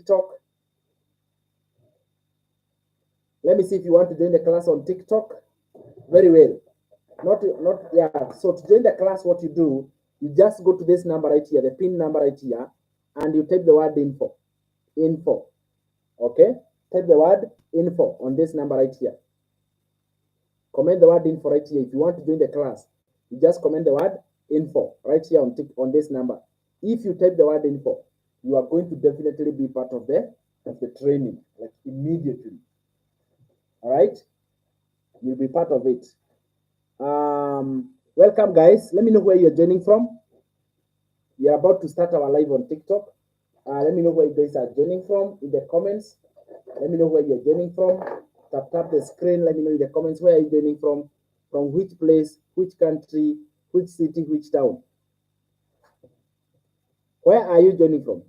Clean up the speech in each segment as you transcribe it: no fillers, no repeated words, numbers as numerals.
TikTok. Let me see if you want to join the class on TikTok. Very well. Yeah. So to join the class, what you do, you just go to this number right here, the pin number right here, and you type the word info. Info. Okay? Type the word info on this number right here. Comment the word info right here. If you want to join the class, you just comment the word info right here on this number. If you type the word info, you are going to definitely be part of the training, like immediately. All right? You'll be part of it. Welcome, guys. Let me know where you're joining from. We are about to start our live on TikTok. Let me know where you guys are joining from in the comments. Let me know where you're joining from. Tap the screen. Let me know in the comments where are you joining from which place, which country, which city, which town. Where are you joining from?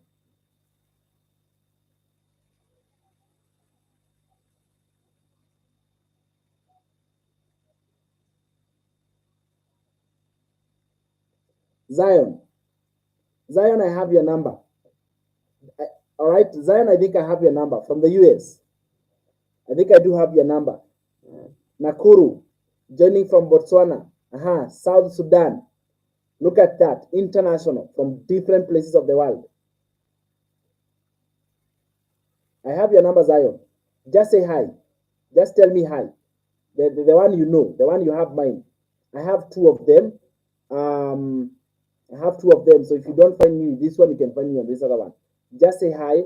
Zion, I have your number. All right, Zion, I think I have your number from the US. I think I do have your number. Nakuru, joining from Botswana. South Sudan. Look at that, international, from different places of the world. I have your number, Zion. Just say hi. Just tell me hi. The one you know, the one you have mine. I have two of them. I have two of them. So if you don't find me this one, you can find me on this other one. Just say hi.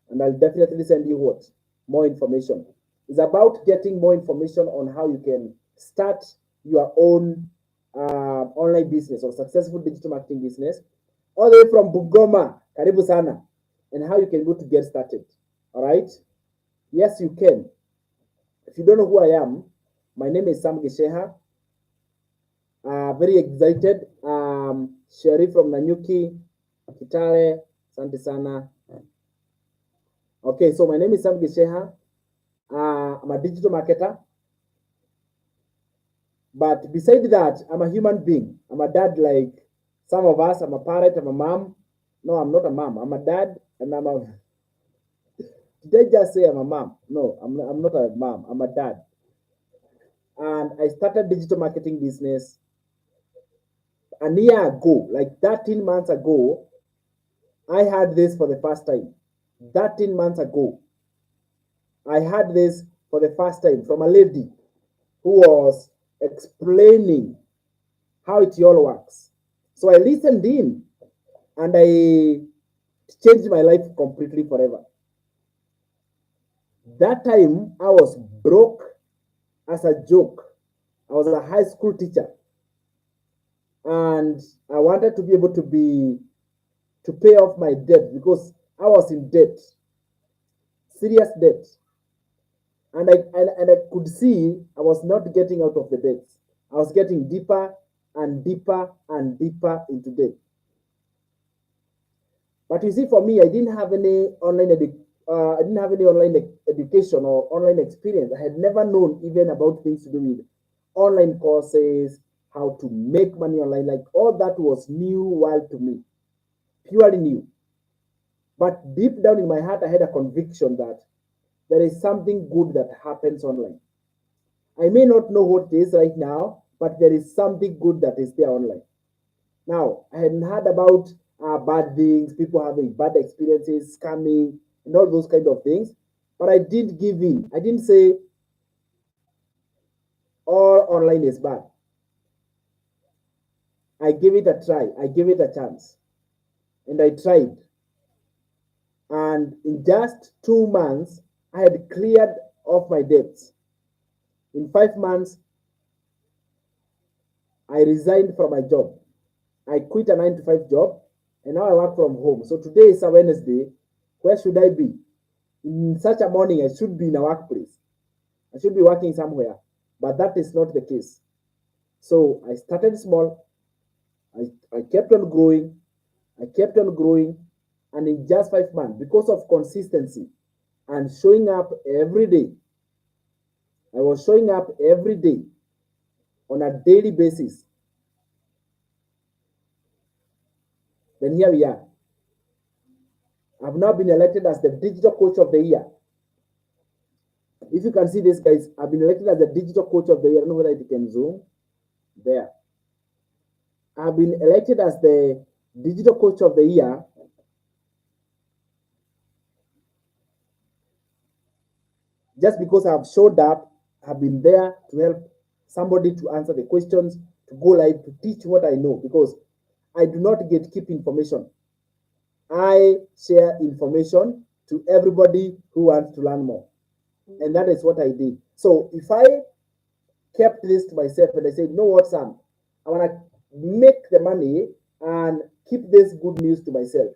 And I'll definitely send you what? More information. It's about getting more information on how you can start your own online business or successful digital marketing business. All the way from Bugoma, Karibu Sana, and how you can go to get started. All right? Yes, you can. If you don't know who I am, my name is Sam Gesheha. Very excited. Sherry from Nanyuki, Kitale, Asante Sana. Okay, so my name is Sam Gesheha. I'm a digital marketer. But beside that, I'm a human being. I'm a dad like some of us. I'm a parent, I'm a mom. No, I'm not a mom. I'm a dad, and I'm a... Did I just say I'm a mom? No, I'm not a mom. I'm a dad. And I started digital marketing business a year ago, like 13 months ago. I had this for the first time. 13 months ago, I had this for the first time from a lady who was explaining how it all works. So I listened in and I changed my life completely forever. That time I was broke as a joke. I was a high school teacher and I wanted to be able to pay off my debt because I was in debt, serious debt. And I could see I was not getting out of the debt. I was getting deeper and deeper and deeper into debt. But you see, for me, I didn't have any online education or online experience. I had never known even about things to do with online courses, how to make money online. Like all that was new world to me, purely new. But deep down in my heart, I had a conviction that there is something good that happens online. I may not know what it is right now, but there is something good that is there online. Now, I hadn't heard about bad things, people having bad experiences, scamming, and all those kind of things. But I didn't give in. I didn't say all online is bad. I gave it a try. I gave it a chance. And I tried. And in just 2 months, I had cleared off my debts. In 5 months, I resigned from my job. I quit a 9-to-5 job, and now I work from home. So today is a Wednesday. Where should I be? In such a morning, I should be in a workplace. I should be working somewhere, but that is not the case. So I started small. I kept on growing. I kept on growing. And in just 5 months, because of consistency and showing up every day, I was showing up every day on a daily basis. Then here we are. I've now been elected as the Digital Coach of the Year. If you can see this, guys, I've been elected as the Digital Coach of the Year. I don't know whether it can zoom. There. I've been elected as the Digital Coach of the Year just because I've showed up, I've been there to help somebody to answer the questions, to go live, to teach what I know, because I do not keep information. I share information to everybody who wants to learn more. And that is what I did. So if I kept this to myself and I said, you know what, Sam, I want to make the money and keep this good news to myself,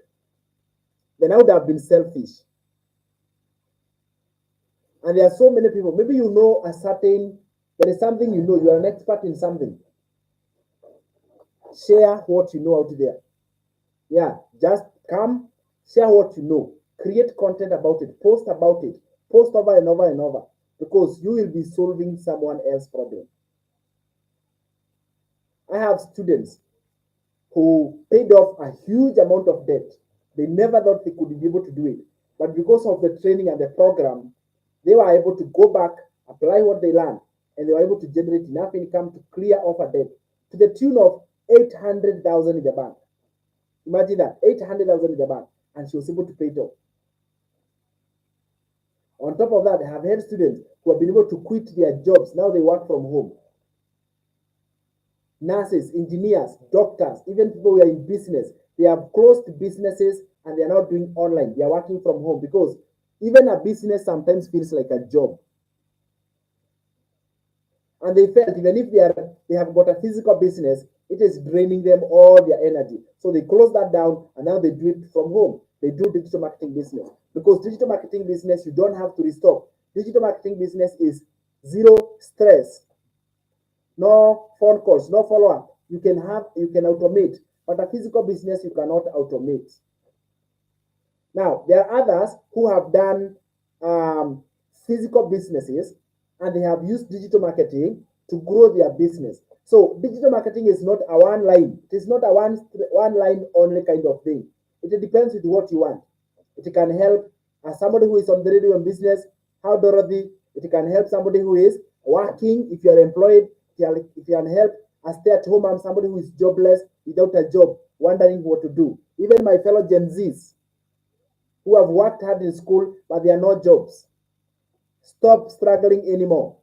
then I would have been selfish. And there are so many people, maybe you know there is something you know, you are an expert in something. Share what you know out there. Yeah, just come, share what you know, create content about it, post about it, post over and over and over, because you will be solving someone else's problem. I have students who paid off a huge amount of debt. They never thought they could be able to do it. But because of the training and the program, they were able to go back, apply what they learned, and they were able to generate enough income to clear off a debt to the tune of 800,000 in the bank. Imagine that, 800,000 in the bank, and she was able to pay it off. On top of that, I have had students who have been able to quit their jobs. Now they work from home. Nurses, engineers, doctors, even people who are in business, they have closed businesses and they are now doing online. They are working from home because even a business sometimes feels like a job. And they felt even if they have got a physical business, it is draining them all their energy. So they close that down and now they do it from home. They do digital marketing business. Because digital marketing business, you don't have to restock. Digital marketing business is zero stress. No phone calls, no follow-up. You can automate, but a physical business you cannot automate. Now, there are others who have done physical businesses and they have used digital marketing to grow their business. So digital marketing is not a one line. It is not a one line only kind of thing. It depends with what you want. It can help somebody who is on the radio and business, how Dorothy. It can help somebody who is working, if you are employed. If you can help a stay-at-home mom, somebody who is jobless, without a job, wondering what to do. Even my fellow Gen Zs who have worked hard in school, but there are no jobs. Stop struggling anymore.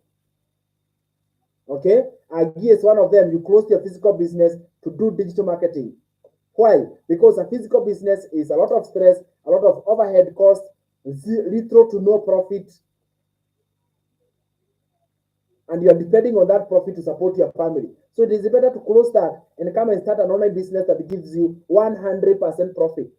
Okay? Agi is one of them. You close your physical business to do digital marketing. Why? Because a physical business is a lot of stress, a lot of overhead costs, little to no profit, and you are depending on that profit to support your family. So it is better to close that and come and start an online business that gives you 100% profit.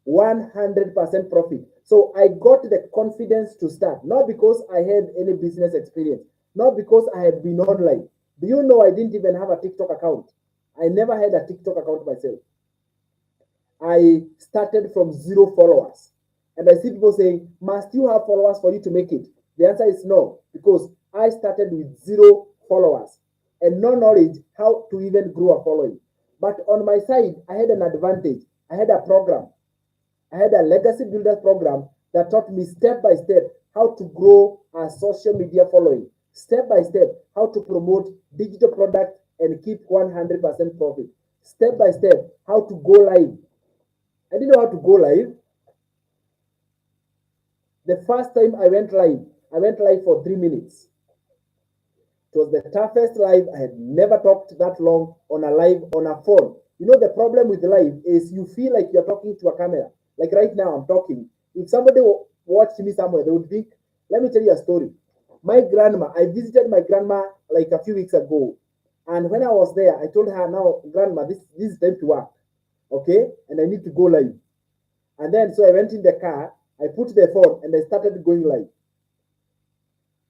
100% profit. So I got the confidence to start, not because I had any business experience, not because I had been online. Do you know I didn't even have a TikTok account? I never had a TikTok account myself. I started from 0 followers. And I see people saying, must you have followers for you to make it? The answer is no, because I started with 0 followers and no knowledge how to even grow a following. But on my side, I had an advantage. I had a program. I had a legacy builder program that taught me step by step how to grow a social media following, step by step how to promote digital product and keep 100% profit, step by step how to go live. I didn't know how to go live. The first time I went live for 3 minutes. It was the toughest live. I had never talked that long on a live on a phone. You know, the problem with live is you feel like you're talking to a camera. Like right now, I'm talking. If somebody watched me somewhere, they would think, let me tell you a story. My grandma, I visited my grandma like a few weeks ago. And when I was there, I told her, now, grandma, this is time to work. Okay? And I need to go live. And then, so I went in the car, I put the phone, and I started going live.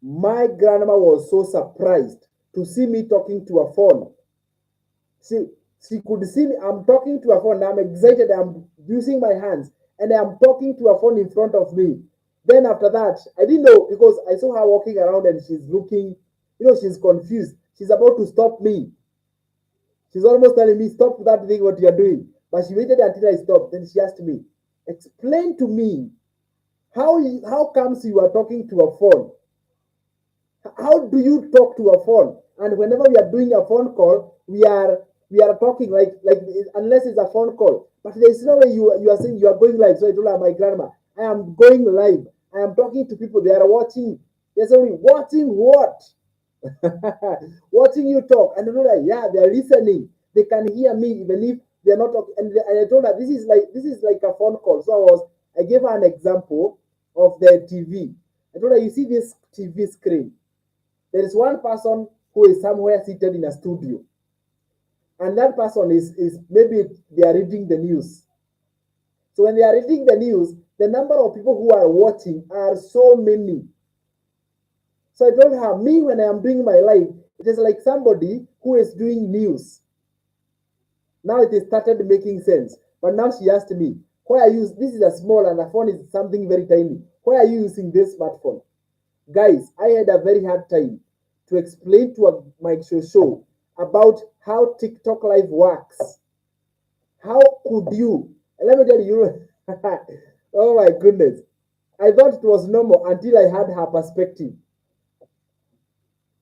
My grandma was so surprised to see me talking to a phone. She could see me, I'm talking to a phone, I'm excited, I'm using my hands, and I'm talking to a phone in front of me. Then after that, I didn't know, because I saw her walking around and she's looking, she's confused. She's about to stop me. She's almost telling me, stop that thing, what you're doing. But she waited until I stopped. Then she asked me, explain to me how comes you are talking to a phone? How do you talk to a phone? And whenever we are doing a phone call, we are talking like unless it's a phone call. But there is no way you are saying you are going live. So I told her, my grandma, I am going live. I am talking to people. They are watching. They're saying, watching what? Watching you talk. And I know that, yeah, they are listening. They can hear me even if they are not talking. And I told her this is like a phone call. So I gave her an example of the TV. I told her, you see this TV screen. There is one person who is somewhere seated in a studio, and that person is maybe they are reading the news. So when they are reading the news, the number of people who are watching are so many. So I told her, me, when I am doing my life, it is like somebody who is doing news. Now it has started making sense. But now she asked me, why are you, this is a small and the phone is something very tiny. Why are you using this smartphone? Guys, I had a very hard time to explain to my show about how TikTok Live works. How could you? Let me tell you, oh my goodness. I thought it was normal until I had her perspective.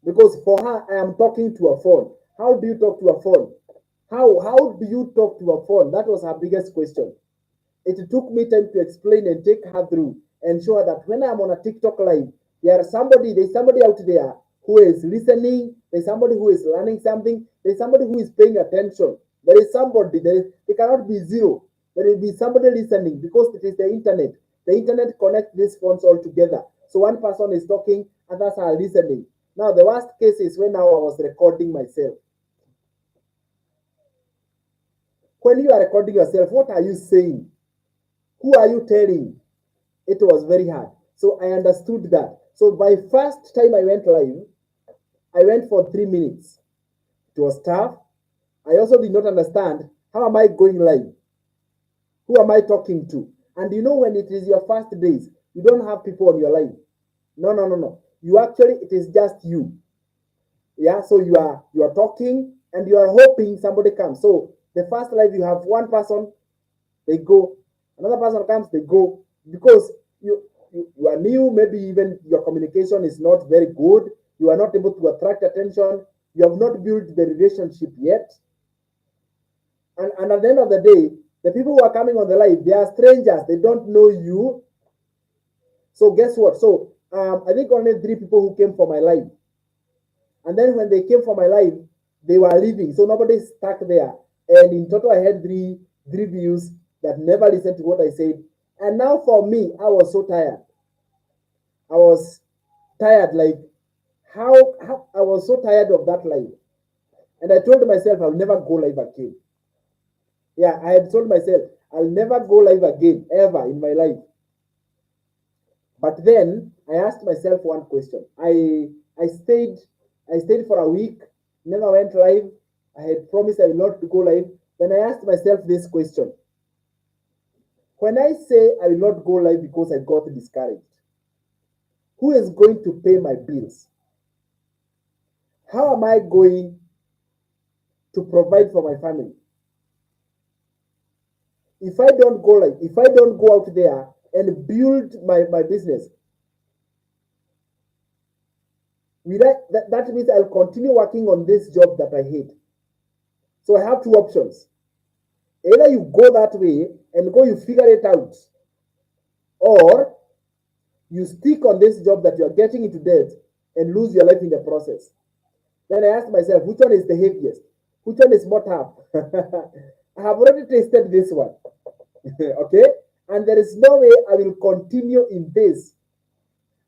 Because for her, I am talking to a phone. How do you talk to a phone? How do you talk to a phone? That was her biggest question. It took me time to explain and take her through and show her that when I'm on a TikTok live, there's somebody out there who is listening, there's somebody who is learning something, there's somebody who is paying attention. There is somebody, there cannot be zero. There will be somebody listening because it is the internet. The internet connects these phones all together. So one person is talking, others are listening. Now the worst case is when now I was recording myself. When you are recording yourself, what are you saying? Who are you telling? It was very hard. So I understood that. So by first time I went live, I went for 3 minutes. It was tough. I also did not understand, how am I going live? Who am I talking to? And you know, when it is your first days, you don't have people on your live. No. You actually, it is just you. Yeah, so you are talking and you are hoping somebody comes. So the first live, you have one person, they go. Another person comes, they go. Because you are new, maybe even your communication is not very good. You are not able to attract attention. You have not built the relationship yet. And at the end of the day, the people who are coming on the live, they are strangers. They don't know you. So guess what? So I think only 3 people who came for my live. And then when they came for my live, they were leaving. So nobody stuck there. And in total, I had three views that never listened to what I said. And now for me, I was so tired. I was tired, like how I was so tired of that live. And I told myself I'll never go live again. Yeah, I had told myself I'll never go live again, ever in my life. But then I asked myself one question. I stayed for a week, never went live. I had promised I will not go live. Then I asked myself this question. When I say I will not go live because I got discouraged, who is going to pay my bills? How am I going to provide for my family? If I don't go live, if I don't go out there and build my business, that means I'll continue working on this job that I hate. So I have 2 options. Either you go that way and you figure it out, or you stick on this job that you are getting into debt and lose your life in the process. Then I asked myself, which one is the heaviest? Which one is more tough? I have already tasted this one. Okay? And there is no way I will continue in this.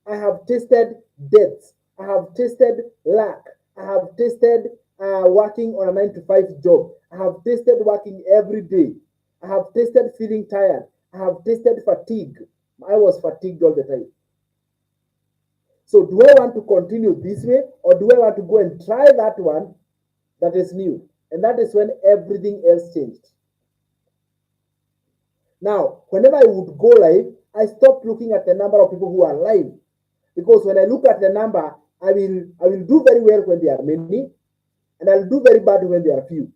I have tasted debt. I have tasted lack. I have tasted working on a 9-to-5 job. I have tasted working every day. I have tasted feeling tired. I have tasted fatigue. I was fatigued all the time. So do I want to continue this way, or do I want to go and try that one that is new? And that is when everything else changed. Now, whenever I would go live, I stopped looking at the number of people who are live. Because when I look at the number, I will do very well when there are many, and I'll do very bad when there are few.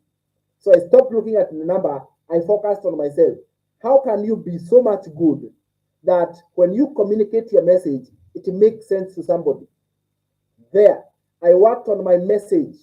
So I stopped looking at the number I focused on myself. How can you be so much good that when you communicate your message, it makes sense to somebody? There, I worked on my message.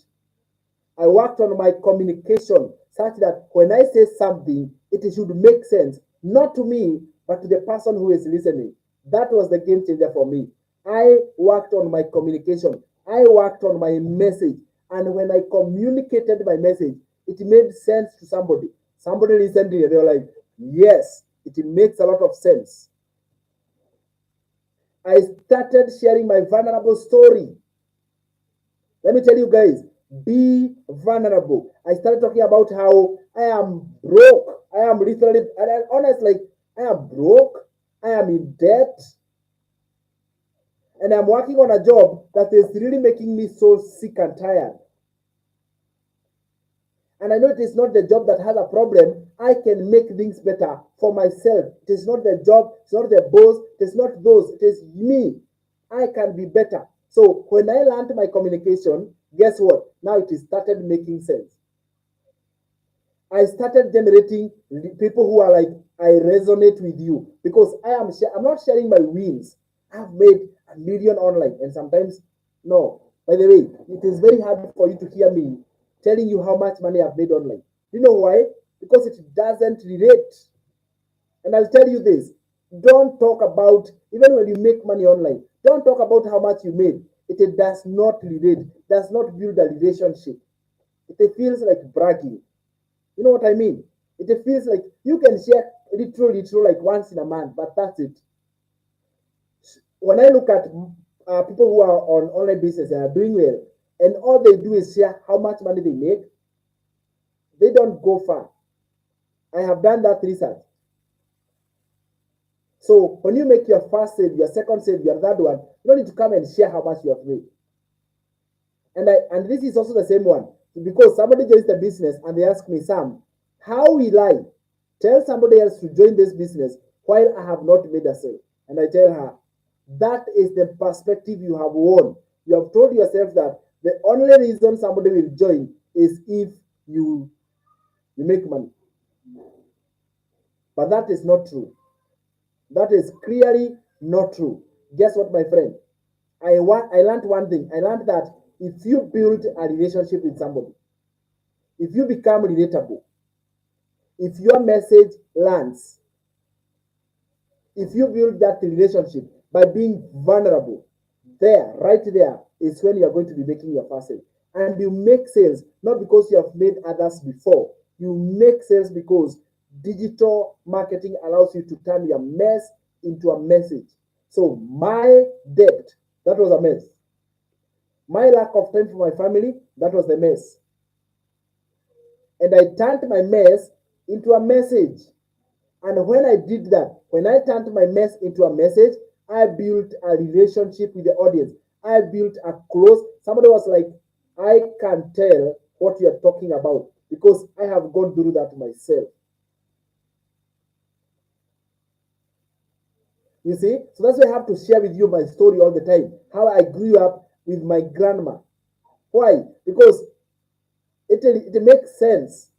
I worked on my communication such that when I say something, it should make sense, not to me, but to the person who is listening. That was the game changer for me. I worked on my communication. I worked on my message. And when I communicated my message, it made sense to somebody. Somebody listened to it. They were like, yes, it makes a lot of sense. I started sharing my vulnerable story. Let me tell you guys, be vulnerable. I started talking about how I am broke. I am literally, and I, honestly, I am broke. I am in debt. And I'm working on a job that is really making me so sick and tired. And I know it is not the job that has a problem. I can make things better for myself. It is not the job, it's not the boss, it is not those, it is me. I can be better. So when I learned my communication, guess what? Now it started making sense. I started generating people who are like, I resonate with you because I'm not sharing my wins. I've made a million online, and sometimes no. By the way, it is very hard for you to hear me telling you how much money I've made online. You know why? Because it doesn't relate. And I'll tell you this: don't talk about, even when you make money online, don't talk about how much you made. It does not relate, does not build a relationship. It feels like bragging. You know what I mean? It feels like you can share little like once in a month, but that's it. When I look at people who are on online business and are doing well, and all they do is share how much money they make, they don't go far. I have done that research. So when you make your first sale, your second sale, your third one, you don't need to come and share how much you have made. And this is also the same one, because somebody joins the business and they ask me, Sam, how will I tell somebody else to join this business while I have not made a sale? And I tell her, that is the perspective you have won. You have told yourself that the only reason somebody will join is if you make money. But that is not true. That is clearly not true. Guess what, my friend? I learned one thing. I learned that if you build a relationship with somebody, if you become relatable, if your message lands, if you build that relationship by being vulnerable, right there is when you are going to be making your first sale. And you make sales not because you have made others before. You make sales because digital marketing allows you to turn your mess into a message. So my debt, that was a mess. My lack of time for my family, that was the mess. And I turned my mess into a message. And when I did that, when I turned my mess into a message, I built a relationship with the audience. I built a close. Somebody was like, I can tell what you're talking about because I have gone through that myself. You see? So that's why I have to share with you my story all the time. How I grew up with my grandma. Why? Because it makes sense.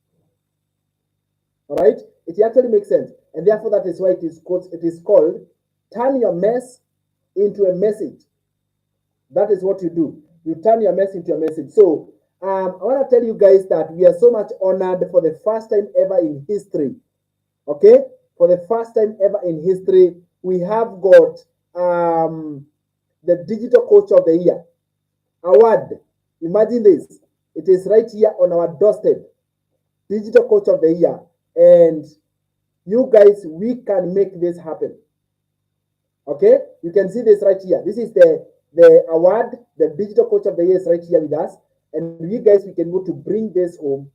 All right? It actually makes sense. And therefore, that is why it is called turn your mess into a message. That is what you do. You turn your mess into a message. So I want to tell you guys that we are so much honored for the first time ever in history. Okay? For the first time ever in history, we have got the Digital Coach of the Year award. Imagine this. It is right here on our doorstep. Digital Coach of the Year. And you guys, we can make this happen. Okay? You can see this right here. This is the award. The Digital Coach of the Year is right here with us. And we guys, we can go to bring this home.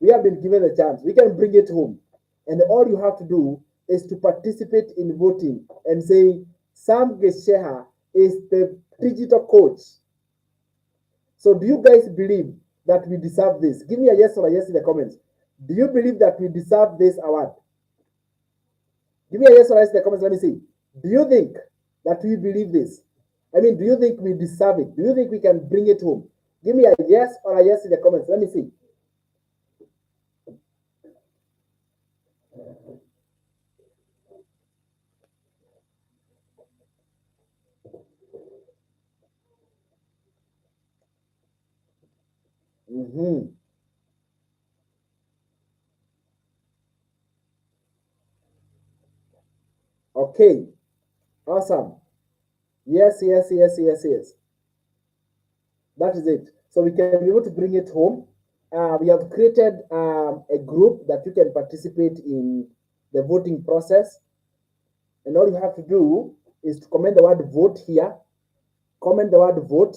We have been given a chance. We can bring it home. And all you have to do is to participate in voting and say, Sam Gesheha is the digital coach. So do you guys believe that we deserve this? Give me a yes or a yes in the comments. Do you believe that we deserve this award? Give me a yes or a yes in the comments. Let me see. Do you think that we believe this? I mean, do you think we deserve it? Do you think we can bring it home? Give me a yes or a yes in the comments. Let me see. Mhm. Okay, awesome. Yes, yes, yes, yes, yes. That is it. So we can be able to bring it home. We have created a group that you can participate in the voting process. And all you have to do is to comment the word vote here. Comment the word vote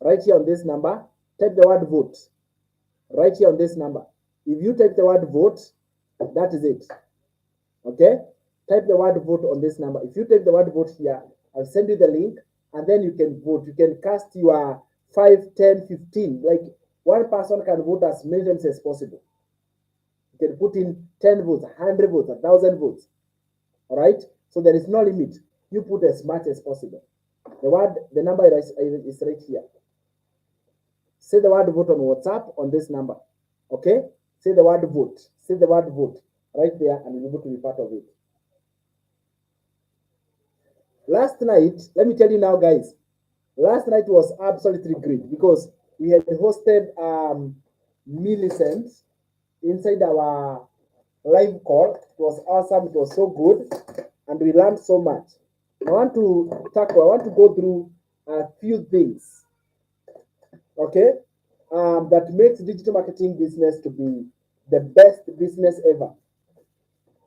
right here on this number. Type the word vote right here on this number. If you type the word vote, that is it. Okay? Type the word vote on this number. If you type the word vote here, I'll send you the link and then you can vote. You can cast your 5, 10, 15. Like one person can vote as many times as possible. You can put in 10 votes, 100 votes, 1,000 votes. All right? So there is no limit. You put as much as possible. The number is right here. Say the word vote on WhatsApp on this number. Okay? Say the word vote. Say the word vote right there and you'll be able to be part of it. Last night, let me tell you now, guys. Last night was absolutely great because we had hosted Millicent inside our live call. It was awesome. It was so good, and we learned so much. I want to go through a few things, okay, that makes digital marketing business to be the best business ever,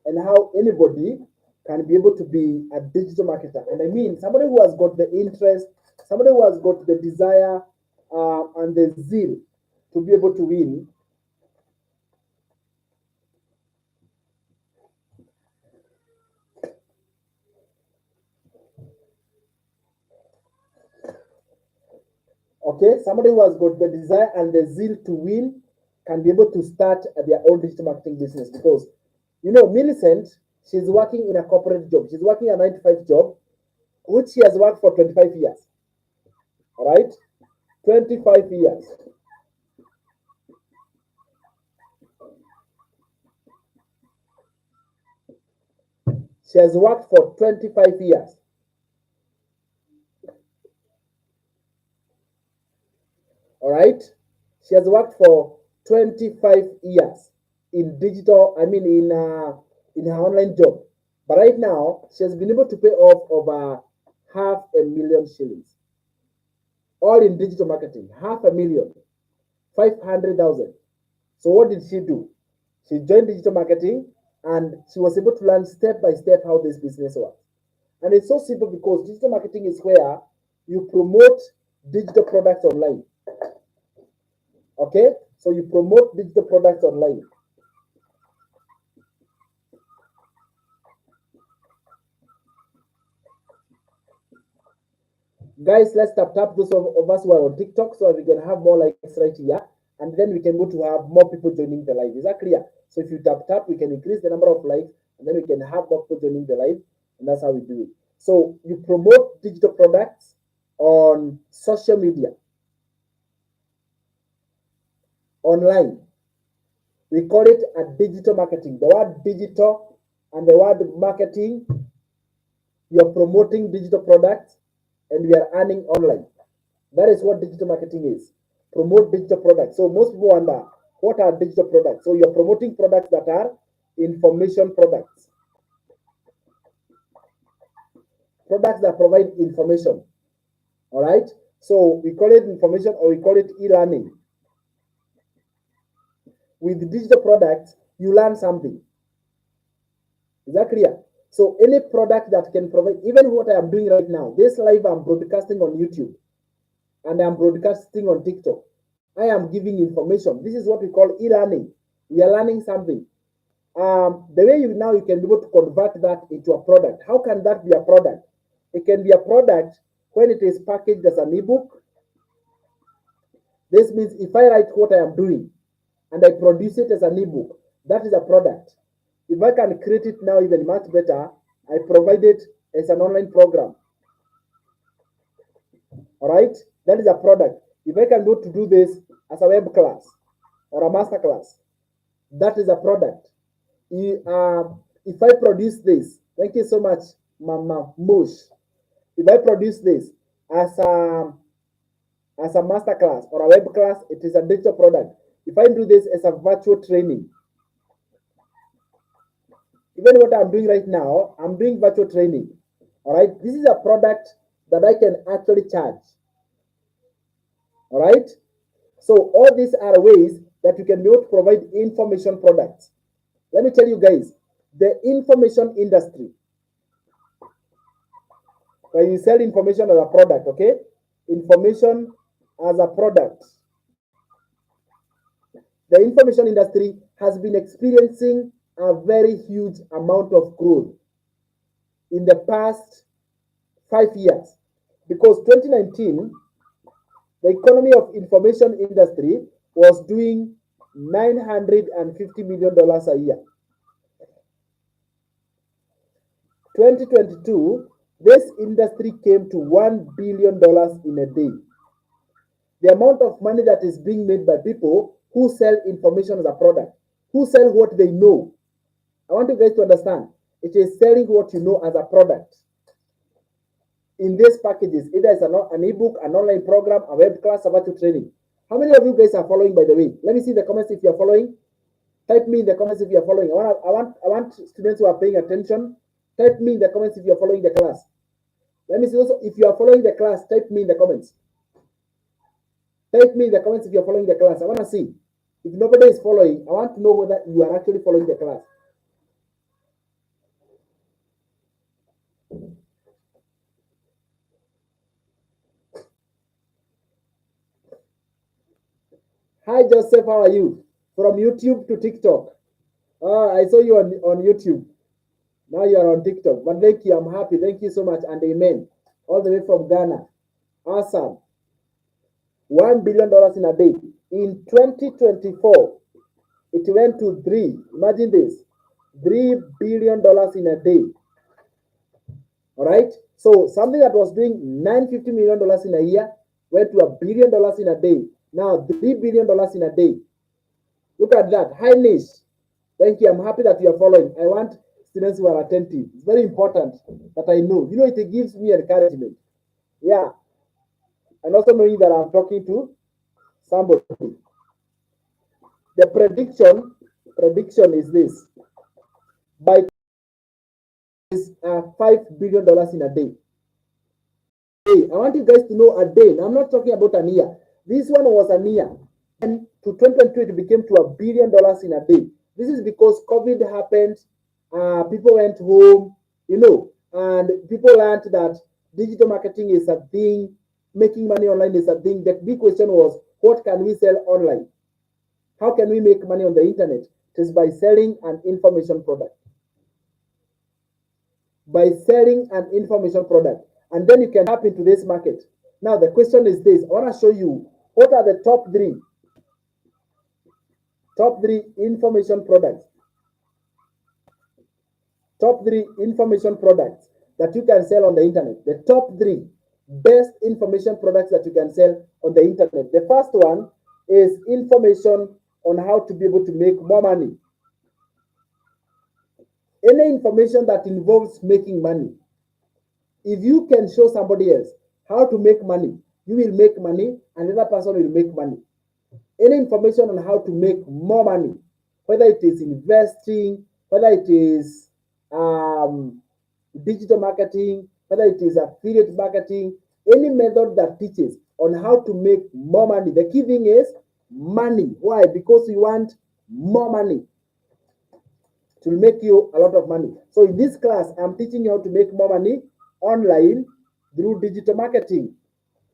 and how anybody can be able to be a digital marketer. And I mean, somebody who has got the interest, somebody who has got the desire and the zeal to be able to win. Okay, somebody who has got the desire and the zeal to win can be able to start their own digital marketing business because, you know, Millicent, she's working in a corporate job. She's working a 9 to 5 job, which she has worked for 25 years. All right, 25 years. She has worked for 25 years. All right. She has worked for 25 years in digital, I mean, in her online job. But right now, she has been able to pay off over 500,000 shillings, all in digital marketing. 500,000, 500,000. So what did she do? She joined digital marketing and she was able to learn step by step how this business works. And it's so simple because digital marketing is where you promote digital products online. Okay, so you promote digital products online. Guys, let's tap those of us who are on TikTok so we can have more likes right here, and then we can go to have more people joining the live. Is that clear? So if you tap, we can increase the number of likes, and then we can have more people joining the live, and that's how we do it. So you promote digital products on social media, online. We call it a digital marketing. The word digital and the word marketing, you're promoting digital products and we are earning online. That is what digital marketing is. Promote digital products. So most people wonder, what are digital products? So you're promoting products that are information products. Products that provide information. All right? So we call it information or we call it e-learning. With digital products, you learn something. Is that clear? So any product that can provide, even what I am doing right now, this live I'm broadcasting on YouTube and I'm broadcasting on TikTok. I am giving information. This is what we call e-learning. We are learning something. The way you can be able to convert that into a product. How can that be a product? It can be a product when it is packaged as an ebook. This means if I write what I am doing and I produce it as an ebook, that is a product. If I can create it now even much better, I provide it as an online program. All right, that is a product. If I can go to do this as a web class or a master class, that is a product. If I produce this, thank you so much, Mama Mush. If I produce this as as a master class or a web class, it is a digital product. If I do this as a virtual training, even what I'm doing right now, I'm doing virtual training. All right, this is a product that I can actually charge. All right, so all these are ways that you can be able to provide information products. Let me tell you guys, the information industry, when you sell information as a product, okay, information as a product, the information industry has been experiencing a very huge amount of growth in the past 5 years, because 2019 the economy of information industry was doing $950 million a year. 2022, this industry came to $1 billion in a day. The amount of money that is being made by people who sell information as a product, who sell what they know. I want you guys to understand, it is selling what you know as a product. In these packages, either it's an ebook, an online program, a web class, a virtual training. How many of you guys are following, by the way? Let me see the comments if you're following. Type me in the comments if you're following. I want students who are paying attention. Type me in the comments if you're following the class. Let me see also, if you are following the class, type me in the comments. Type me in the comments if you're following the class. I want to see. If nobody is following, I want to know whether you are actually following the class. Hi, Joseph. How are you? From YouTube to TikTok. I saw you on YouTube. Now you are on TikTok. But thank you. I'm happy. Thank you so much. And amen. All the way from Ghana. Awesome. $1 billion in a day. In 2024, it went to three. Imagine this. $3 billion in a day. All right. So something that was doing $950 million in a year went to $1 billion in a day. Now $3 billion in a day. Look at that. High niche. Thank you. I'm happy that you are following. I want students who are attentive. It's very important that I know. You know, it gives me encouragement. Yeah. And also knowing that I'm talking to somebody. The prediction is this. By is $5 billion in a day. I want you guys to know a day. Now, I'm not talking about an year. This one was a year. And to 2022, it became to $1 billion in a day. This is because COVID happened. People went home, you know, and people learned that digital marketing is a thing. Making money online is a thing. The big question was, what can we sell online? How can we make money on the internet? It is by selling an information product. By selling an information product. And then you can tap into this market. Now, the question is this. I want to show you what are the top three information products. Top three information products that you can sell on the internet. The top three best information products that you can sell on the internet. The first one is information on how to be able to make more money. Any information that involves making money. If you can show somebody else how to make money, you will make money, and the other person will make money. Any information on how to make more money, whether it is investing, whether it is digital marketing, whether it is affiliate marketing, any method that teaches on how to make more money. The key thing is money. Why? Because you want more money. It will make you a lot of money. So in this class, I'm teaching you how to make more money online through digital marketing.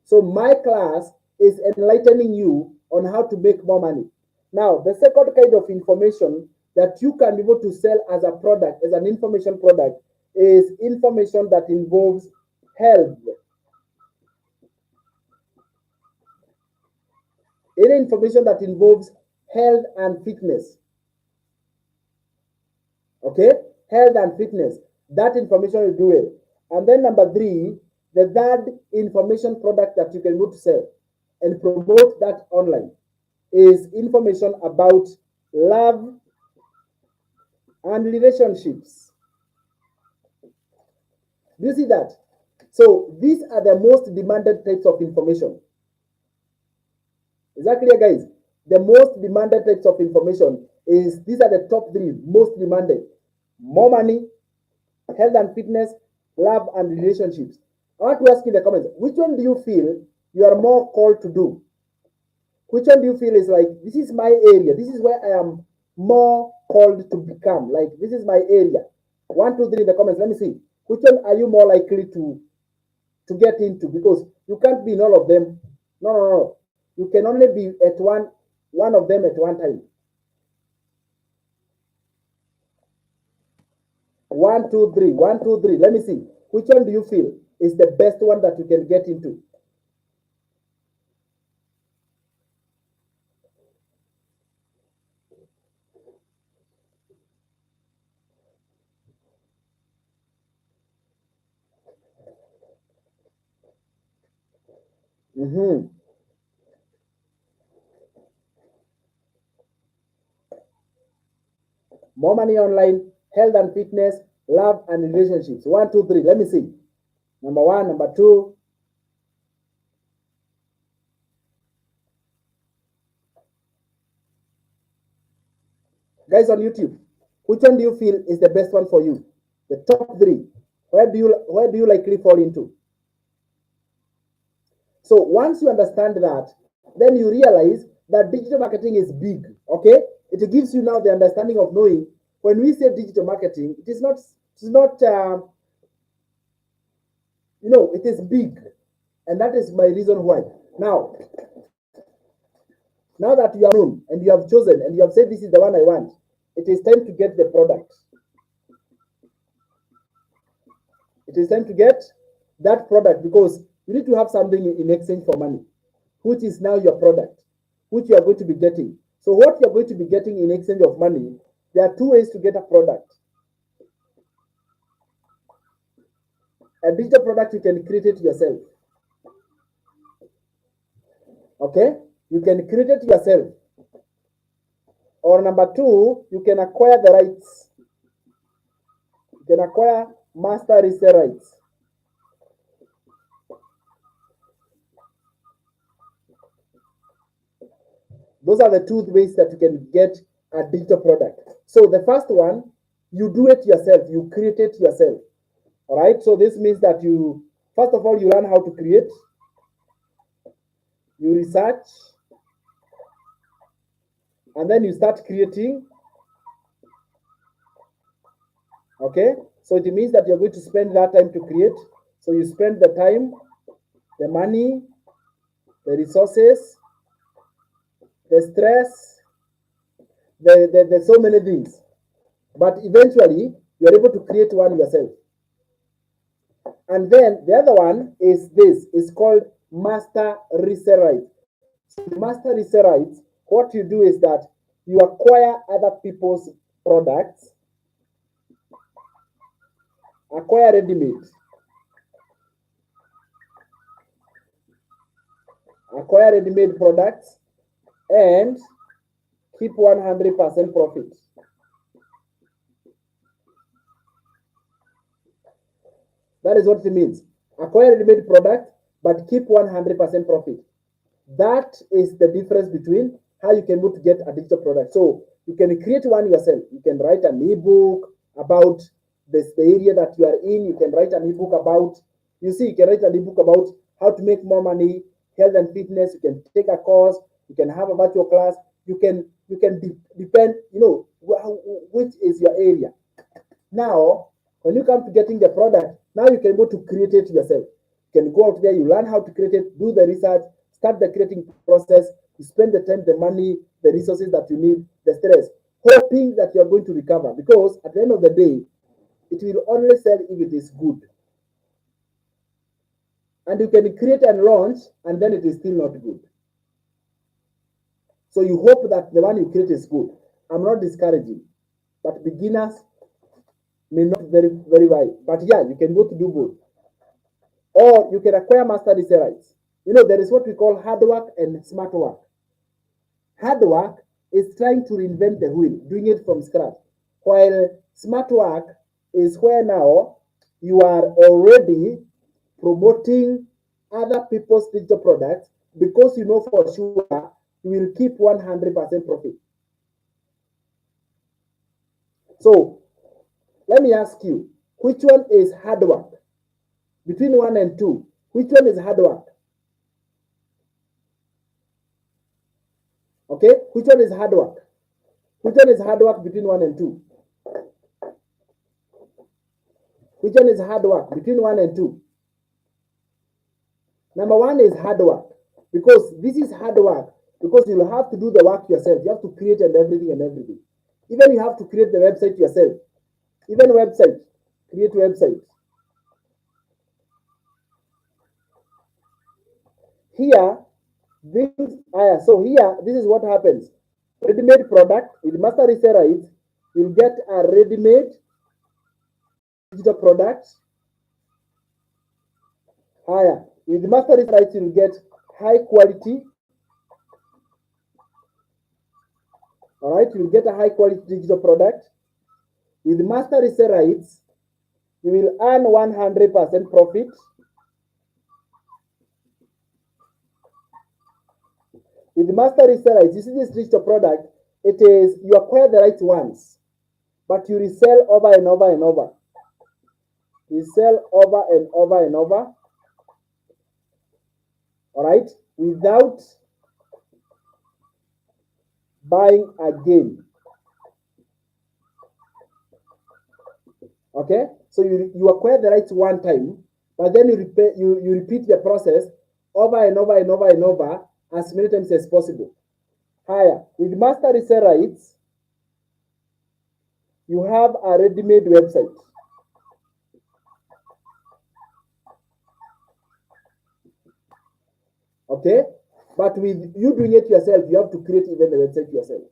So my class is enlightening you on how to make more money. Now, the second kind of information that you can be able to sell as a product, as an information product, is information that involves health. Any information that involves health and fitness. Okay? Health and fitness. That information will do it. And then number three, the third information product that you can go to sell and promote that online is information about love and relationships. Do you see that? So these are the most demanded types of information. Is that clear, guys? The most demanded types of information is, these are the top three most demanded: more money, health and fitness, love and relationships. I want to ask you in the comments, which one do you feel you are more called to do? Which one do you feel is like, this is my area, this is where I am more called to become? Like, this is my area. 1, 2, 3 in the comments. Let me see. Which one are you more likely to get into? Because you can't be in all of them. No, no, no. You can only be at one of them at one time. 1, 2, 3. 1, 2, 3. Let me see. Which one do you feel is the best one that you can get into? Mm-hmm. More money online, health and fitness, love and relationships. 1, 2, 3. Let me see. Number 1, number 2. Guys on YouTube, which one do you feel is the best one for you? The top 3. Where do you likely fall into? So once you understand that, then you realize that digital marketing is big. Okay, it gives you now the understanding of knowing, when we say digital marketing, it is not it is big, and that is my reason why. Now that you have known and you have chosen and you have said, this is the one I want, it is time to get the product. It is time to get that product, because you need to have something in exchange for money, which is now your product, which you are going to be getting. So what you are going to be getting in exchange of money, there are 2 ways to get a product. A digital product, you can create it yourself. Okay, you can create it yourself. Or number 2, you can acquire the rights. You can acquire master resale rights. Those are the 2 ways that you can get a digital product. So the first one, you do it yourself, you create it yourself. All right, so this means that you, first of all, you learn how to create, you research, and then you start creating. Okay, so it means that you're going to spend that time to create. So you spend the time, the money, the resources, the stress, the so many things. But eventually, you're able to create one yourself. And then the other one is this, is called master resale rights. So master resale rights, what you do is that you acquire other people's products, acquire ready-made, acquire ready-made products, and keep 100% profit. That is what it means. Acquire ready-made product, but keep 100% profit. That is the difference between how you can able to get a digital product. So you can create one yourself. You can write an ebook about the area that you are in. You can write an ebook about, you can write an ebook about how to make more money, health and fitness. You can take a course. You can have a virtual class. You can depend, which is your area. Now, when you come to getting the product, now you can go to create it yourself. You can go out there, you learn how to create it, do the research, start the creating process, you spend the time, the money, the resources that you need, the stress, hoping that you're going to recover. Because at the end of the day, it will only sell if it is good. And you can create and launch, and then it is still not good. So you hope that the one you create is good. I'm not discouraging, but beginners may not very, very well. But yeah, you can go to do both. Or you can acquire master resale rights. There is what we call hard work and smart work. Hard work is trying to reinvent the wheel, doing it from scratch. While smart work is where now you are already promoting other people's digital products, because you know for sure you will keep 100% profit. So let me ask you, which one is hard work? Between 1 and 2, which one is hard work? Okay, which one is hard work? Which one is hard work between 1 and 2? Which one is hard work between 1 and 2? Number 1 is hard work, because this is hard work because you have to do the work yourself. You have to create and everything. Even you have to create the website yourself. Even website, create website. Here, this is what happens. Ready-made product with master reseller rights, you'll get a ready-made digital product. Higher. With master reseller rights, you'll get high quality. All right, you'll get a high quality digital product. With master reseller rights, you will earn 100% profit. With master reseller rights, you see this digital product, it is, you acquire the rights once, but you resell over and over and over. You sell over and over and over. All right, without buying again. Okay, so you acquire the rights one time, but then you repeat the process over and over and over and over as many times as possible. Higher. With master resale rights, you have a ready-made website. Okay, but with you doing it yourself, you have to create even the website yourself.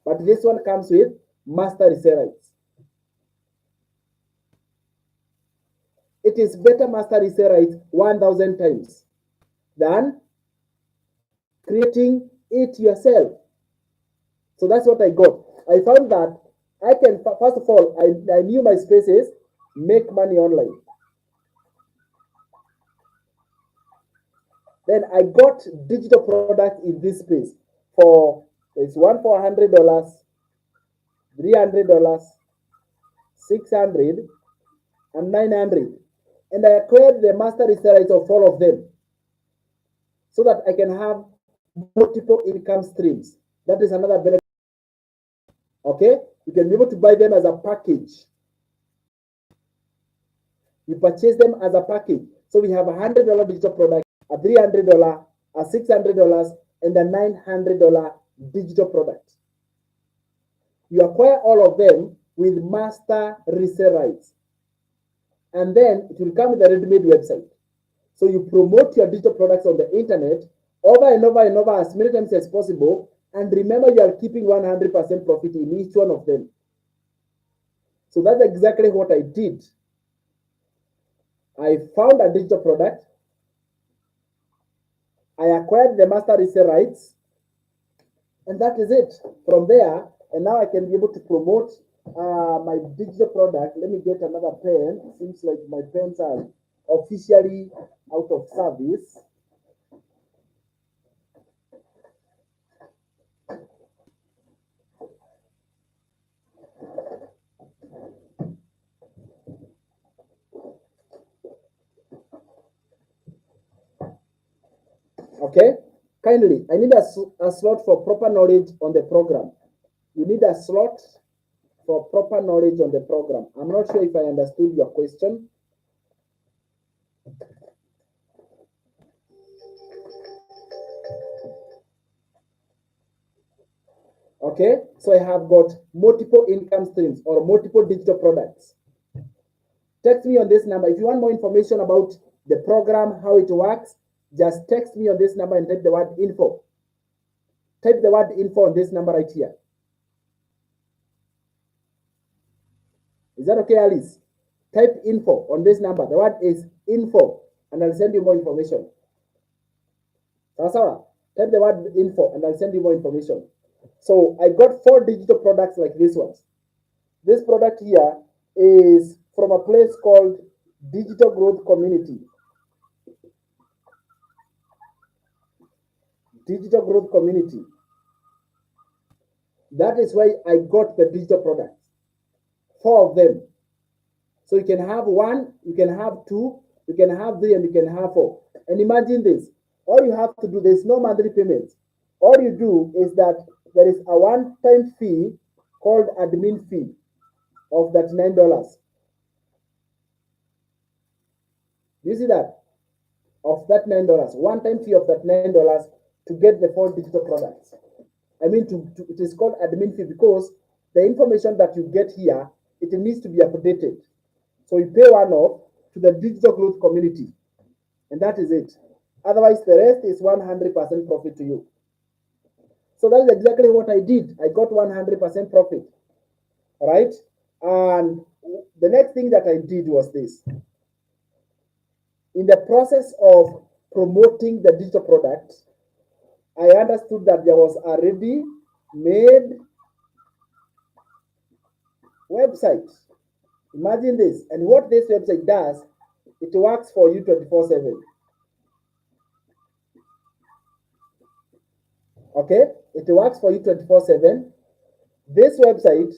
But this one comes with master resale rights. It is better master resale rights 1,000 times than creating it yourself. So that's what I got. I found that I can, first of all, I knew my spaces make money online. Then I got digital product in this space for, it's one for $100, $300, $600, and $900. And I acquired the master resale rights of all of them so that I can have multiple income streams. That is another benefit. Okay, you can be able to buy them as a package. You purchase them as a package. So we have $100 digital product, a $300, a $600, and a $900 digital product. You acquire all of them with master resale rights. And then it will come with a ready-made website. So you promote your digital products on the internet over and over and over as many times as possible. And remember, you are keeping 100% profit in each one of them. So that's exactly what I did. I found a digital product. I acquired the master resale rights. And that is it. From there, and now I can be able to promote my digital product. Let me get another pen. Seems like my pens are officially out of service. Okay, kindly, I need a slot for proper knowledge on the program. You need a slot for proper knowledge on the program. I'm not sure if I understood your question. Okay, so I have got multiple income streams or multiple digital products. Text me on this number. If you want more information about the program, how it works, just text me on this number and type the word info. Type the word info on this number right here. Is that okay, Alice? Type info on this number. The word is info, and I'll send you more information. Sawa. Type the word info, and I'll send you more information. So I got 4 digital products like this one. This product here is from a place called Digital Growth Community. Digital Growth Community. That is why I got the digital products, 4 of them. So you can have 1, you can have 2, you can have 3, and you can have 4. And imagine this, all you have to do, there's no monthly payment. All you do is that there is a one-time fee called admin fee of that $9. Do you see that? Of that $9, one-time fee of that $9 to get the 4 digital products. I mean, it is called admin fee because the information that you get here, it needs to be updated. So you pay one-off to the digital growth community, and that is it. Otherwise, the rest is 100% profit to you. So that is exactly what I did. I got 100% profit, all right? And the next thing that I did was this. In the process of promoting the digital product, I understood that there was a ready-made website. Imagine this. And what this website does, it works for you 24/7. Okay? It works for you 24/7. This website,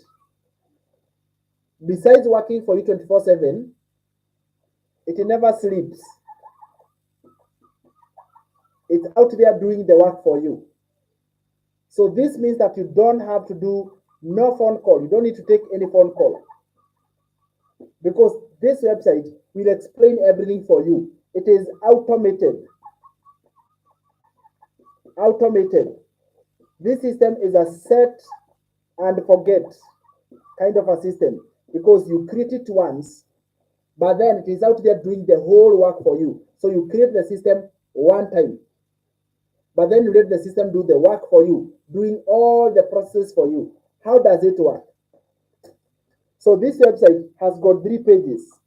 besides working for you 24/7, it never sleeps. It's out there doing the work for you. So this means that you don't have to do no phone call. You don't need to take any phone call, because this website will explain everything for you. It is automated. Automated. This system is a set and forget kind of a system, because you create it once, but then it is out there doing the whole work for you. So you create the system one time, but then you let the system do the work for you, doing all the process for you. How does it work? So this website has got 3 pages.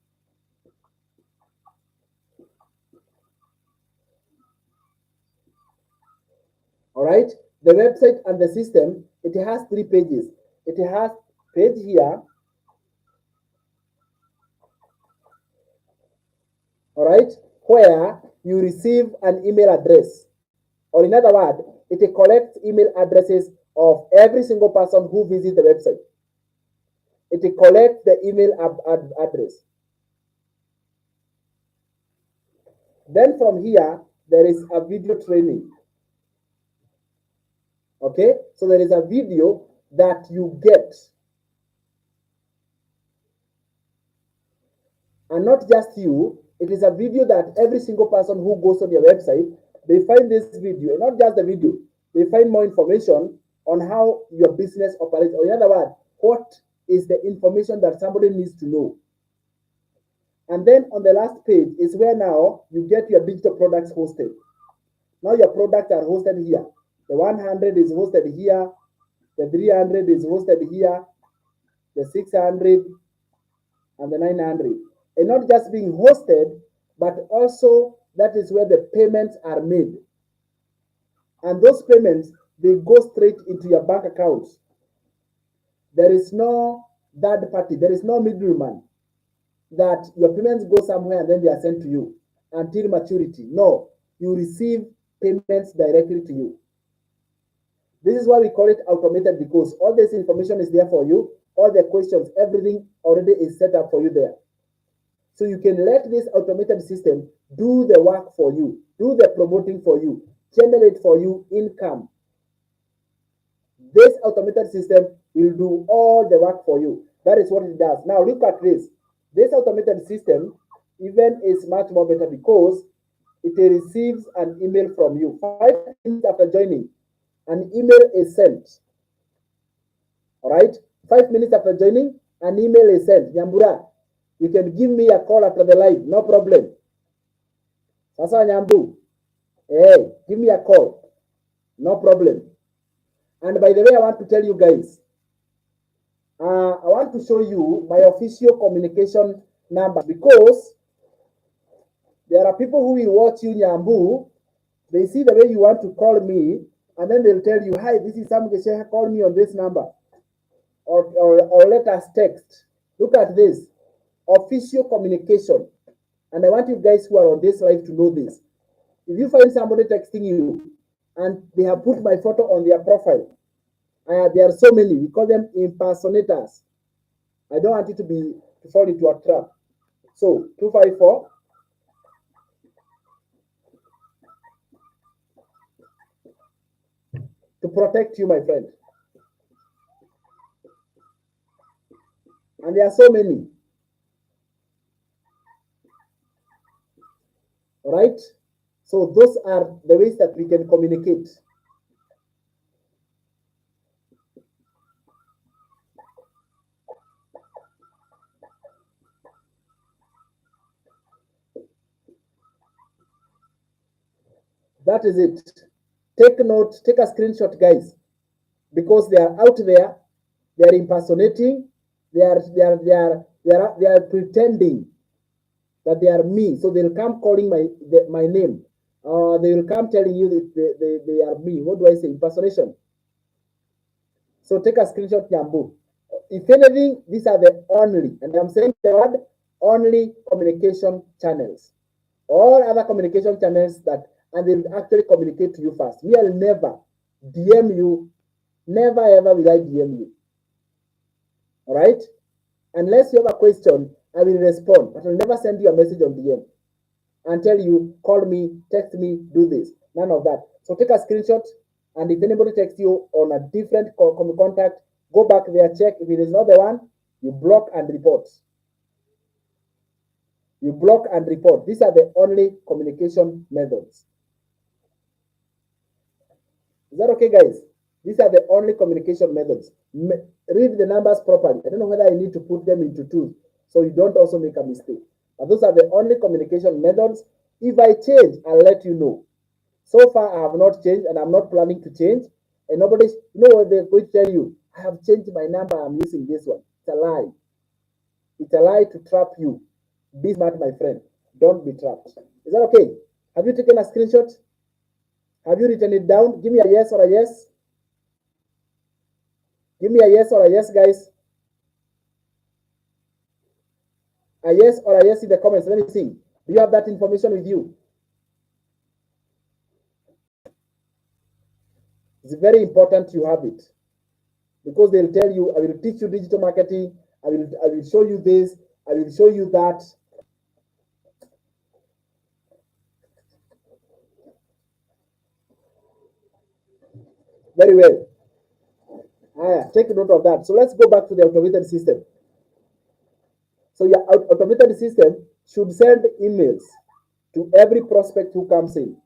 All right, the website and the system, it has 3 pages. It has page here, all right, where you receive an email address, or in other words, it collects email addresses of every single person who visits the website. It collects the email address. Then from here, there is a video training. Okay, so there is a video that you get, and not just you, it is a video that every single person who goes on your website, they find this video, and not just the video, they find more information on how your business operates, or in other words, what is the information that somebody needs to know. And then on the last page is where now you get your digital products hosted. Now your products are hosted here. The 100 is hosted here, the 300 is hosted here, the 600 and the 900. And not just being hosted, but also that is where the payments are made. And those payments, they go straight into your bank accounts. There is no third party, there is no middleman that your payments go somewhere and then they are sent to you until maturity. No, you receive payments directly to you. This is why we call it automated, because all this information is there for you, all the questions, everything already is set up for you there. So you can let this automated system do the work for you, do the promoting for you, generate for you income. This automated system will do all the work for you. That is what it does. Now look at this. This automated system even is much more better, because it receives an email from you. 5 minutes after joining, an email is sent. All right, 5 minutes after joining, an email is sent. Nyambura, you can give me a call after the live, no problem. Sasa Nyambu, hey, give me a call, no problem. And by the way, I want to tell you guys, I want to show you my official communication number, because there are people who will watch you, Nyambu. They see the way you want to call me, and then they'll tell you, hi, this is Sam Gesheha, call me on this number. Or let us text. Look at this. Official communication. And I want you guys who are on this live to know this. If you find somebody texting you and they have put my photo on their profile, There are so many. We call them impersonators. I don't want you to fall into a trap. So 254. To protect you, my friend. And there are so many. Right? So those are the ways that we can communicate. That is it. Take note, take a screenshot, guys, because they are out there, they are impersonating, they are pretending that they are me. So they'll come calling my name. They will come telling you that they are me. What do I say? Impersonation. So take a screenshot, Nyambu. If anything, these are the only, and I'm saying the word only communication channels. All other communication channels that, and they'll actually communicate to you first. Me, I'll never DM you. Never ever will I DM you. All right? Unless you have a question, I will respond, but I'll never send you a message on DM and tell you, call me, text me, do this. None of that. So take a screenshot, and if anybody texts you on a different contact, go back there, check. If it is not the one, you block and report. You block and report. These are the only communication methods. Is that okay, guys? These are the only communication methods. Read the numbers properly. I don't know whether I need to put them into twos so you don't also make a mistake. But those are the only communication methods. If I change, I'll let you know. So far, I have not changed, and I'm not planning to change. And nobody, you know what they're going to tell you? I have changed my number. I'm using this one. It's a lie. It's a lie to trap you. Be smart, my friend. Don't be trapped. Is that okay? Have you taken a screenshot? Have you written it down? Give me a yes or a yes. Give me a yes or a yes, guys. A yes or a yes in the comments. Let me see. Do you have that information with you? It's very important you have it, because they'll tell you, I will teach you digital marketing. I will show you this. I will show you that. Very well. Take note of that. So let's go back to the automated system. So your automated system should send emails to every prospect who comes in.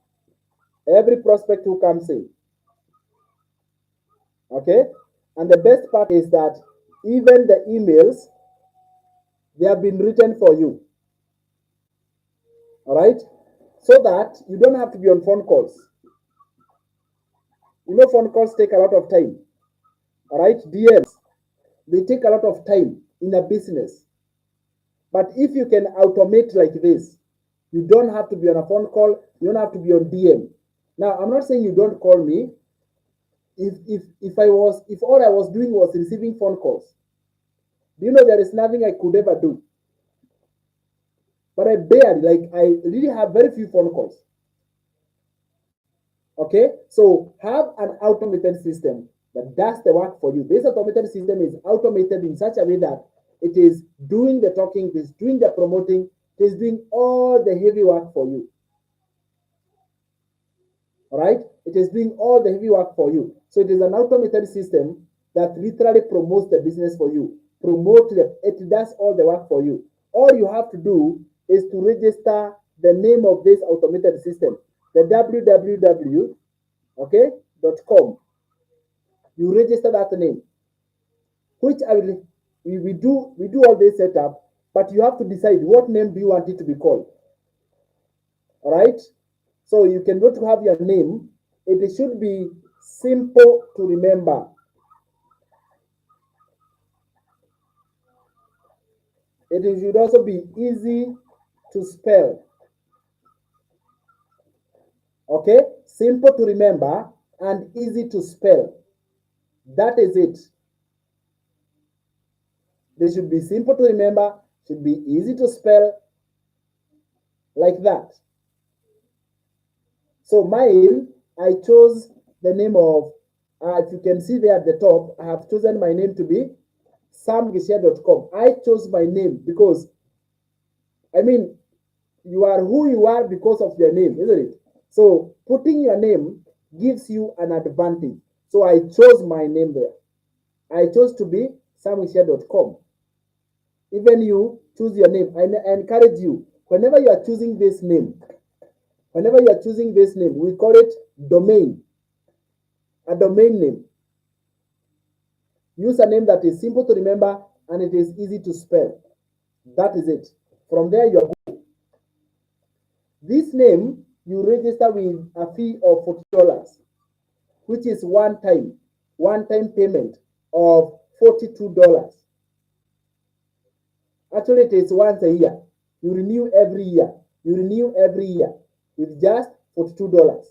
Every prospect who comes in. Okay? And the best part is that even the emails, they have been written for you. All right? So that you don't have to be on phone calls. You know, phone calls take a lot of time. All right? DMs, they take a lot of time in a business. But if you can automate like this, you don't have to be on a phone call. You don't have to be on DM. Now, I'm not saying you don't call me. If all I was doing was receiving phone calls, do you know there is nothing I could ever do? But I really have very few phone calls. Okay, so have an automated system that does the work for you. This automated system is automated in such a way that it is doing the talking, it is doing the promoting, it is doing all the heavy work for you. All right, it is doing all the heavy work for you. So it is an automated system that literally promotes the business for you. It does all the work for you. All you have to do is to register the name of this automated system, the www, okay, .com. You register that name, which we do all this setup, but you have to decide what name do you want it to be called. All right, so you can go to have your name. It should be simple to remember. It should also be easy to spell. Okay, simple to remember and easy to spell. That is it. They should be simple to remember, should be easy to spell, like that. So mine, I chose the name of If you can see there at the top, I have chosen my name to be samgishia.com. I chose my name because, I mean, you are who you are because of your name, isn't it? So putting your name gives you an advantage. So I chose my name there. I chose to be samgishia.com. Even you choose your name. I encourage you, whenever you are choosing this name, we call it domain, a domain name. Use a name that is simple to remember and it is easy to spell. That is it. From there, you are good. This name, you register with a fee of $40, which is one-time payment of $42. Actually, it is once a year. You renew every year. With just $42.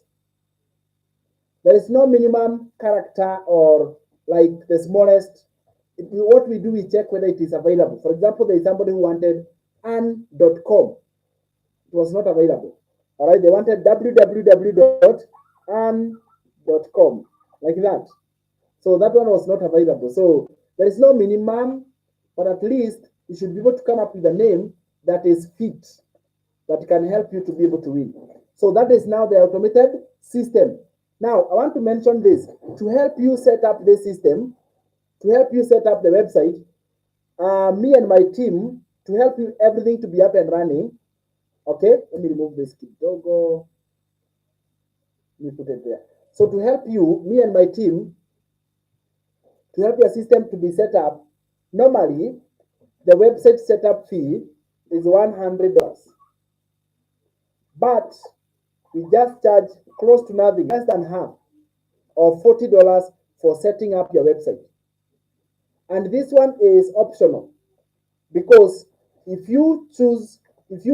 There is no minimum character or like the smallest. What we do, we check whether it is available. For example, there is somebody who wanted an.com. It was not available. All right, they wanted www.an.com, like that. So that one was not available. So there is no minimum, but at least you should be able to come up with a name that is fit, that can help you to be able to win. So that is now the automated system. Now, I want to mention this. To help you set up this system, to help you set up the website, me and my team, to help you everything to be up and running. Okay, let me remove this logo. Let me put it there. So to help you, me and my team, to help your system to be set up, normally the website setup fee is $100. But we just charge close to nothing, less than half of $40 for setting up your website. And this one is optional because if you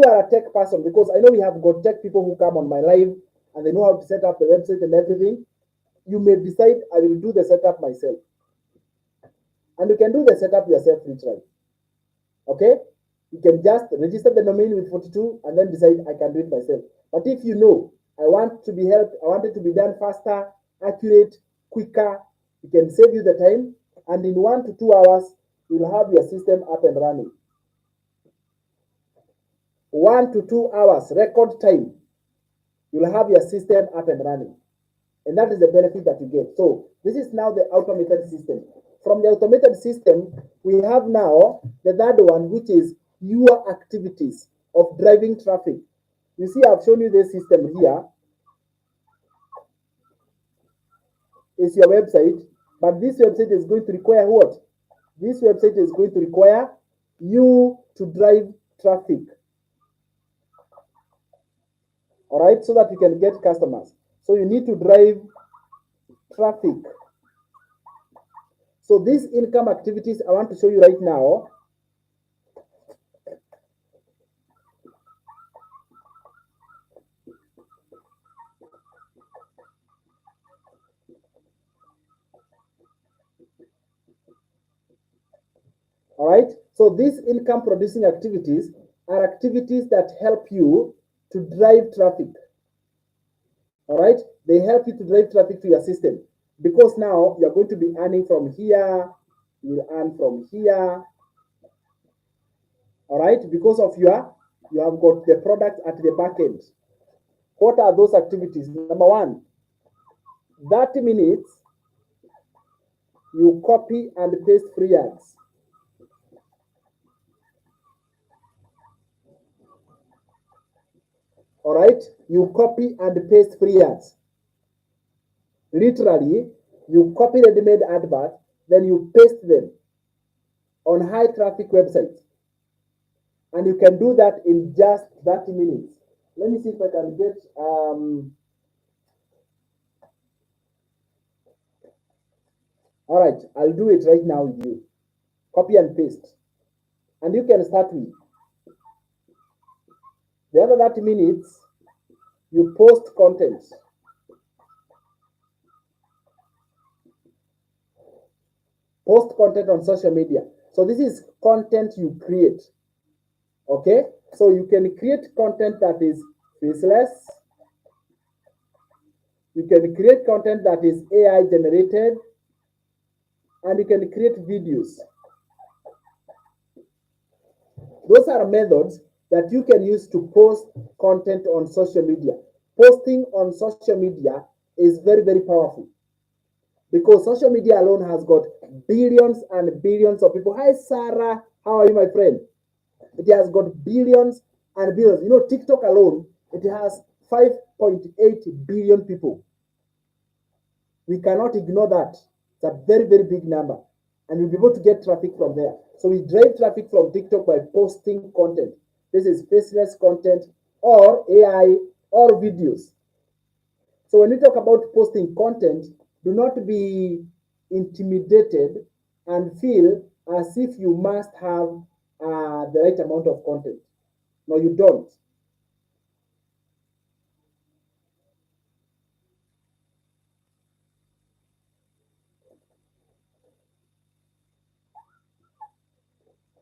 are a tech person, because I know we have got tech people who come on my live and they know how to set up the website and everything, you may decide I will do the setup myself. And you can do the setup yourself literally. Okay? You can just register the domain with 42 and then decide I can do it myself. But if you know, I want to be helped, I want it to be done faster, accurate, quicker, it can save you the time, and in 1 to 2 hours, you'll have your system up and running. 1 to 2 hours, record time, you'll have your system up and running. And that is the benefit that you get. So this is now the automated system. From the automated system, we have now the third one, which is your activities of driving traffic. You see, I've shown you this system here. It's your website, but this website is going to require what? This website is going to require you to drive traffic. All right, so that you can get customers. So you need to drive traffic. So these income activities I want to show you right now. All right, so these income producing activities are activities that help you to drive traffic. All right, they help you to drive traffic to your system because now you're going to be earning from here, you'll earn from here. All right, because of you have got the product at the back end. What are those activities? Number one, 30 minutes, you copy and paste free ads. All right, you copy and paste free ads. Literally, you copy the ready-made advert, then you paste them on high traffic websites. And you can do that in just 30 minutes. Let me see if I can get all right, I'll do it right now with you. Copy and paste. And you can start with the other 30 minutes, you post content. Post content on social media. So this is content you create. Okay? So you can create content that is faceless. You can create content that is AI generated, and you can create videos. Those are methods that you can use to post content on social media. Posting on social media is very, very powerful because social media alone has got billions and billions of people. Hi, Sarah. How are you, my friend? It has got billions and billions. You know, TikTok alone, it has 5.8 billion people. We cannot ignore that. It's a very, very big number. And we'll be able to get traffic from there. So we drive traffic from TikTok by posting content. This is faceless content or AI or videos. So when we talk about posting content, do not be intimidated and feel as if you must have the right amount of content. No, you don't.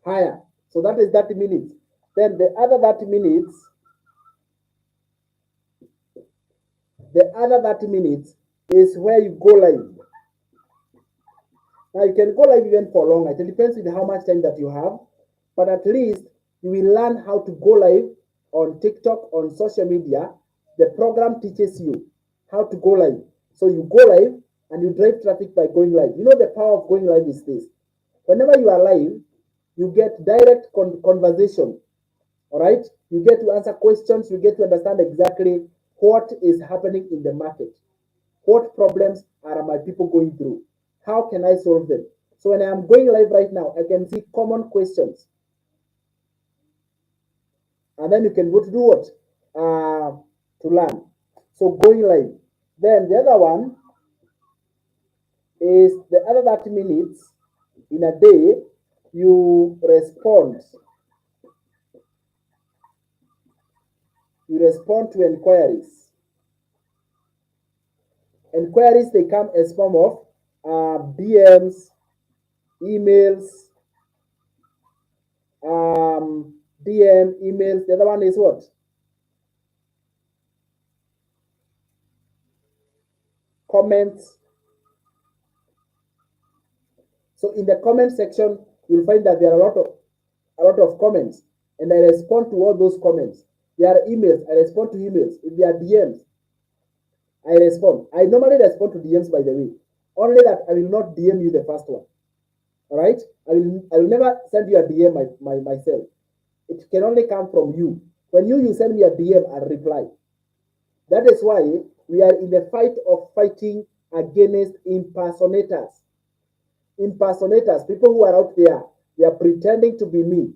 Higher. So that is 30 minutes. Then the other 30 minutes, is where you go live. Now you can go live even for longer. It depends on how much time that you have, but at least you will learn how to go live on TikTok, on social media. The program teaches you how to go live. So you go live and you drive traffic by going live. You know the power of going live is this. Whenever you are live, you get direct conversation. All right? You get to answer questions. You get to understand exactly what is happening in the market. What problems are my people going through? How can I solve them? So when I'm going live right now, I can see common questions. And then you can go to do what? To learn. So going live. Then the other one is the other 30 minutes in a day, you respond. You respond to inquiries. Inquiries, they come as form of DMs, emails, DM, emails. The other one is what? Comments. So in the comment section, you'll find that there are a lot of comments, and I respond to all those comments. There are emails, I respond to emails. If there are DMs, I respond. I normally respond to DMs, by the way. Only that I will not DM you the first one. All right? I will never send you a DM myself. It can only come from you. When you send me a DM, I'll reply. That is why we are in the fight of fighting against impersonators. Impersonators, people who are out there, they are pretending to be me.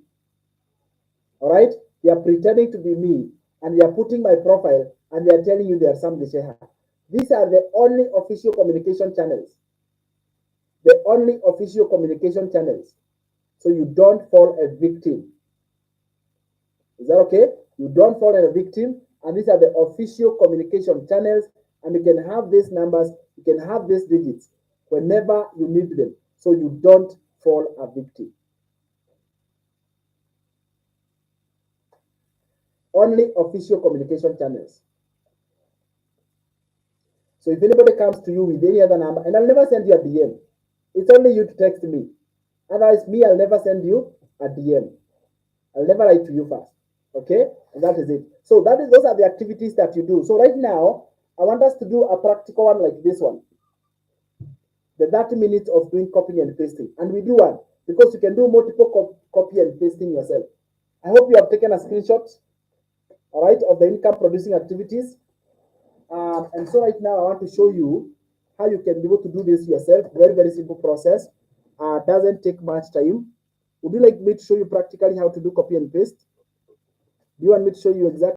All right? They are pretending to be me, and they are putting my profile, and they are telling you they are Sam Gisheha. These are the only official communication channels. The only official communication channels. So you don't fall a victim. Is that okay? You don't fall a victim, and these are the official communication channels, and you can have these numbers, you can have these digits whenever you need them, so you don't fall a victim. Only official communication channels. So if anybody comes to you with any other number, and I'll never send you a DM, it's only you to text me. Otherwise, me, I'll never send you a DM. I'll never write to you first. Okay? And that is it. So those are the activities that you do. So right now, I want us to do a practical one like this one. The 30 minutes of doing copying and pasting. And we do one because you can do multiple copy and pasting yourself. I hope you have taken a screenshot, all right, of the income producing activities. And so right now I want to show you how you can be able to do this yourself. Very, very simple process. Doesn't take much time. Would you like me to show you practically how to do copy and paste? Do you want me to show you exactly